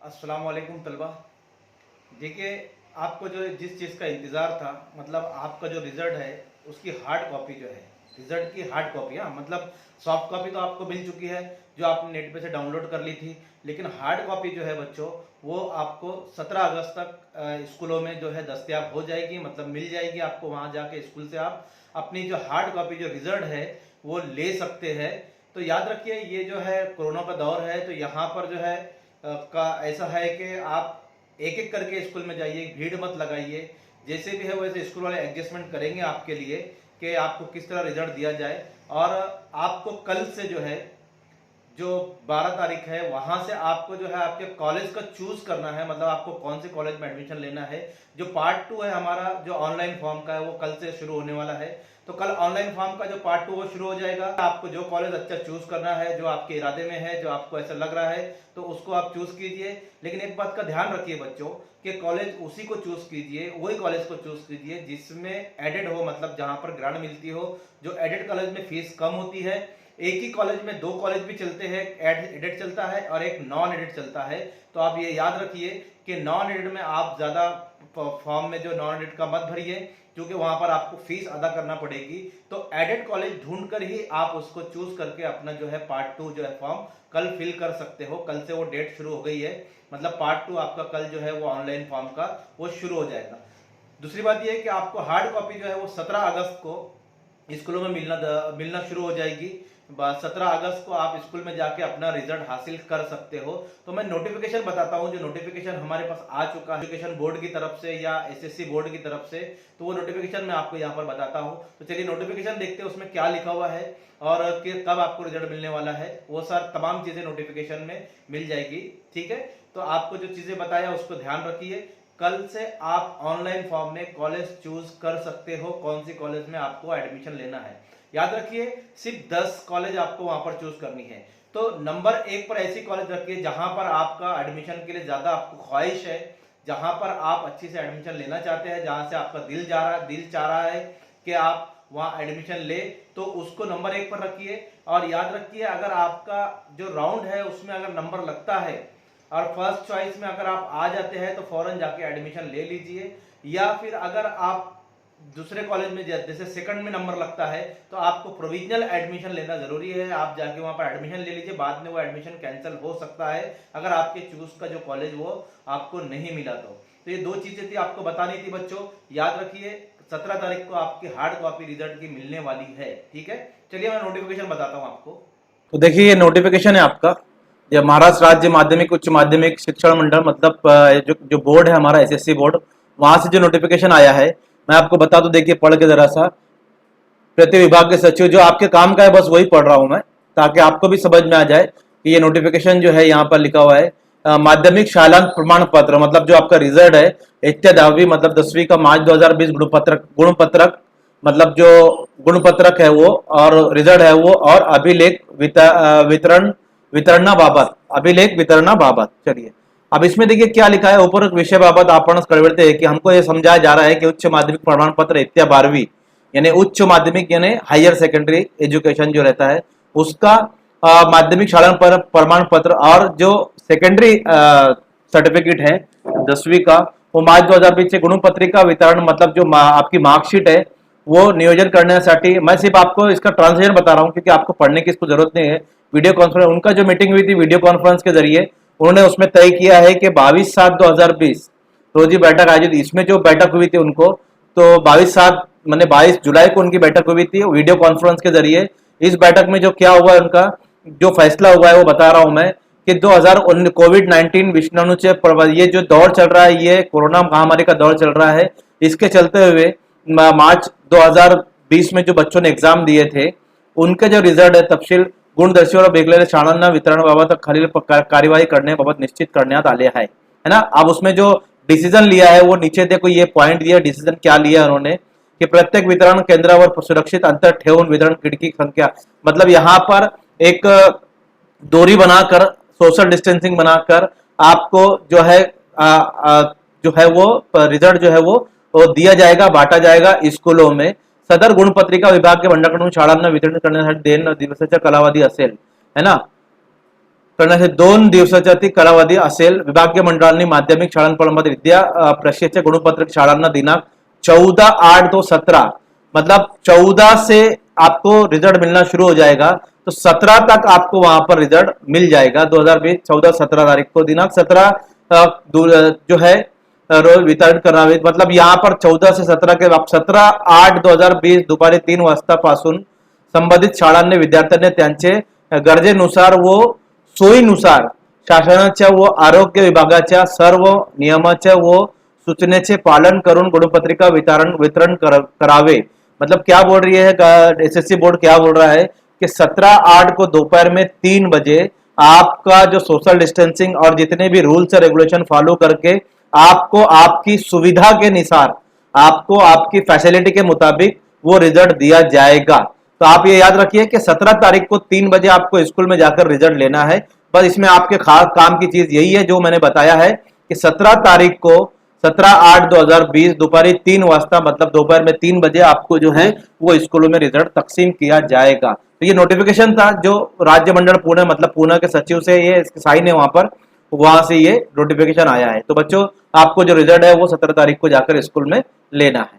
अस्सलाम वालेकुम तलबा। देखिए, आपको जो जिस चीज़ का इंतज़ार था, मतलब आपका जो रिज़ल्ट है उसकी हार्ड कॉपी जो है, रिज़ल्ट की हार्ड कॉपी, हाँ मतलब सॉफ्ट कॉपी तो आपको मिल चुकी है जो आपने नेट पे से डाउनलोड कर ली थी। लेकिन हार्ड कॉपी जो है बच्चों, वो आपको 17 अगस्त तक स्कूलों में जो है दस्तयाब हो जाएगी, मतलब मिल जाएगी आपको। वहाँ जाके स्कूल से आप अपनी जो हार्ड कॉपी जो रिज़ल्ट है वो ले सकते हैं। तो याद रखिए, ये जो है कोरोना का दौर है, तो यहाँ पर जो है का ऐसा है कि आप एक एक करके स्कूल में जाइए, भीड़ मत लगाइए। जैसे भी है वैसे स्कूल वाले एडजस्टमेंट करेंगे आपके लिए कि आपको किस तरह रिजल्ट दिया जाए। और आपको कल से जो है, जो 12 तारीख है, वहां से आपको जो है आपके कॉलेज का चूज करना है, मतलब आपको कौन से कॉलेज में एडमिशन लेना है। जो पार्ट 2 है हमारा, जो ऑनलाइन फॉर्म का है, वो कल से शुरू होने वाला है। तो कल ऑनलाइन फॉर्म का जो पार्ट 2 वो शुरू हो जाएगा। आपको जो कॉलेज अच्छा चूज करना है, जो आपके इरादे में है, जो आपको ऐसा लग रहा है, तो उसको आप चूज कीजिए। लेकिन एक बात का ध्यान रखिए बच्चों, कि कॉलेज उसी को चूज कीजिए, वही कॉलेज को चूज कीजिए जिसमें एडेड हो, मतलब जहां पर ग्रांट मिलती हो। जो एडेड कॉलेज में फीस कम होती है, एक ही कॉलेज में दो कॉलेज भी चलते हैं, एडेड चलता है और एक नॉन एडेड चलता है। तो आप ये याद रखिए कि नॉन एडेड में आप ज्यादा फॉर्म में जो नॉन एडेड का मत भरिए, क्योंकि वहां पर आपको फीस अदा करना पड़ेगी। तो एडेड कॉलेज ढूंढ कर ही आप उसको चूज करके अपना जो है पार्ट 2 जो है फॉर्म कल फिल कर सकते हो। कल से वो डेट शुरू हो गई है, मतलब पार्ट 2 आपका कल जो है वो ऑनलाइन फॉर्म का वो शुरू हो जाएगा। दूसरी बात यह है कि आपको हार्ड कॉपी जो है वो 17 अगस्त को स्कूलों में मिलना शुरू हो जाएगी। 17 अगस्त को आप स्कूल में जाके अपना रिजल्ट हासिल कर सकते हो। तो मैं नोटिफिकेशन बताता हूं, जो नोटिफिकेशन हमारे पास आ चुका है एजुकेशन बोर्ड की तरफ से या एसएससी बोर्ड की तरफ से, तो वो नोटिफिकेशन मैं आपको यहाँ पर बताता हूँ। तो चलिए नोटिफिकेशन देखते हैं उसमें क्या लिखा हुआ है और कि कब आपको रिजल्ट मिलने वाला है। वो सर तमाम चीजें नोटिफिकेशन में मिल जाएगी, ठीक है। तो आपको जो चीजें बताया उसको ध्यान रखिए। कल से आप ऑनलाइन फॉर्म में कॉलेज चूज कर सकते हो, कौन सी कॉलेज में आपको एडमिशन लेना है। याद रखिए, सिर्फ 10 कॉलेज आपको वहां पर चूज करनी है। तो नंबर 1 पर ऐसी कॉलेज रखिए जहां पर आपका एडमिशन के लिए ज्यादा आपको ख्वाहिश है, जहां पर आप अच्छी से एडमिशन लेना चाहते हैं, जहां से आपका दिल चाह रहा है कि आप वहां एडमिशन ले, तो उसको नंबर 1 पर रखिए। और याद रखिए, अगर आपका जो राउंड है उसमें अगर नंबर लगता है और फर्स्ट चॉइस में अगर आप आ जाते हैं, तो फौरन जाके एडमिशन ले लीजिए। या फिर अगर आप दूसरे कॉलेज में जैसे सेकंड में नंबर लगता है, तो आपको प्रोविजनल एडमिशन लेना जरूरी है। आप जाके वहां पर एडमिशन ले लीजिए, बाद में वो एडमिशन कैंसिल हो सकता है अगर आपके चूज का जो कॉलेज वो आपको नहीं मिला। तो ये दो चीजें थी आपको बतानी थी बच्चों, याद रखिए। 17 तारीख को आपकी हार्ड कॉपी रिजल्ट की मिलने वाली है, ठीक है। चलिए मैं नोटिफिकेशन बताता हूँ आपको। तो देखिए ये नोटिफिकेशन है आपका, ये महाराष्ट्र राज्य माध्यमिक उच्च माध्यमिक शिक्षण मंडल, मतलब जो जो बोर्ड है हमारा एसएससी बोर्ड, वहां से जो नोटिफिकेशन आया है मैं आपको बता दूं। देखिए पढ़ के जरा सा, प्रति विभाग के सचिव, जो आपके काम का है बस वही पढ़ रहा हूं मैं, ताकि आपको भी समझ में आ जाए कि ये नोटिफिकेशन जो है यहाँ पर लिखा हुआ है माध्यमिक शालांत प्रमाण पत्र, मतलब जो आपका रिजल्ट है इत्या 10वीं मतलब 10वीं का मार्च 2020 गुणपत्रक, मतलब जो गुणपत्रक है वो और रिजल्ट है वो, और अभिलेख वितरणाबाबत, अभिलेख वितरणाबाबत। चलिए अब इसमें देखिए क्या लिखा है, उपरोक्त विषय बाबत आपण कळवते हैं कि हमको ये समझाया जा रहा है कि उच्च माध्यमिक प्रमाण पत्र इत्या 12वीं यानी उच्च माध्यमिक यानी हायर सेकेंडरी एजुकेशन जो रहता है उसका माध्यमिक शाला प्रमाण पत्र और जो सेकेंडरी सर्टिफिकेट है 10वीं का, वो मार्च 2020 से गुणपत्रिका वितरण, मतलब जो आपकी मार्कशीट है वो नियोजन करण्यासाठी, मैं सिर्फ आपको इसका ट्रांसलेशन बता रहा हूँ क्योंकि आपको पढ़ने की इसको जरूरत नहीं है। वीडियो कॉन्फ्रेंस, उनका जो मीटिंग हुई थी वीडियो कॉन्फ्रेंस के जरिए, उन्होंने उसमें तय किया है कि 22/7/2020 रोजी बैठक आयोजित, इसमें जो बैठक हुई थी उनको, तो 22/7 मैंने 22 जुलाई को उनकी बैठक हुई थी वीडियो कॉन्फ्रेंस के जरिए। इस बैठक में जो क्या हुआ है, उनका जो फैसला हुआ है वो बता रहा हूं मैं कि 2019 कोविड-19 विषाणु से ये जो दौर चल रहा है, ये कोरोना महामारी का दौर चल रहा है, इसके चलते हुए मार्च 2020 में जो बच्चों ने एग्जाम दिए थे उनके जो रिझल्ट आहे तपशील गुणदर्शीवर वेगवेगळ्या शाळांना वितरणाबाबत खालील कार्यवाही करण्याबाबत निश्चित करण्यात आले है ना। अब उसमें जो डिसीजन लिया है वो नीचे देखो, ये पॉइंट दिया डिसीजन क्या लिया उन्होंने कि प्रत्येक वितरण केंद्रावर सुरक्षित अंतर ठेवून वितरण खिड़की संख्या, मतलब यहाँ पर एक दूरी बनाकर, सोशल डिस्टेंसिंग बनाकर आपको जो है जो है वो रिजल्ट जो है वो दिया जाएगा, बांटा जाएगा स्कूलों में। सदर गुणपत्रिका विभाग के मंडळाकडून शाळांना वितरण करण्यासाठी 2 दिवसाचा कालावधी असेल, है ना। करण्याचे 2 दिवसाचा ती कालावधी असेल. विभागीय मंडळांनी माध्यमिक शाळांमध्ये विद्या प्रवेशाचे गुणपत्रक शाळांना दिनांक 14/8 मतलब 14 से आपको रिजल्ट मिलना शुरू हो जाएगा, तो 17 तक आपको वहां पर रिजल्ट मिल जाएगा. 2020 14-17 तारीख को दिनांक 17 जो है रोज वितरण करावे. मतलब यहाँ पर 14 से 17 के 17/8/2020 दुपारी 3 वाजतापासून संबंधित शाळांनी विद्यार्थ्यांनी त्यांचे गरजेनुसार व सोयीनुसार शासनाच्या व आरोग्य विभागाच्या सर्व नियमाच्या व सूचनेचे पालन करून गुणपत्रिका वितरण करावे. मतलब क्या बोल रही है एसएससी बोर्ड, क्या बोल रहा है कि 17/8 को दोपहर में 3 बजे आपका जो सोशल डिस्टेंसिंग और जितने भी रूल्स और रेगुलेशन फॉलो करके आपको आपकी सुविधा के अनुसार, आपको आपकी फैसिलिटी के मुताबिक वो रिजल्ट दिया जाएगा. तो आप ये याद रखिए कि 17 तारीख को 3 बजे आपको स्कूल में जाकर रिजल्ट लेना है. बस इसमें आपके खास काम की चीज यही है जो मैंने बताया है कि 17 तारीख को 17/8/2020 दोपहर 3 वाजता मतलब दोपहर में 3 बजे आपको जो है वो स्कूलों में रिजल्ट तकसीम किया जाएगा. तो ये नोटिफिकेशन था जो राज्य मंडल पुणे मतलब पुणे के सचिव से ये साइन है वहां से ये नोटिफिकेशन आया है. तो बच्चों आपको जो रिजल्ट है वो 17 तारीख को जाकर स्कूल में लेना है.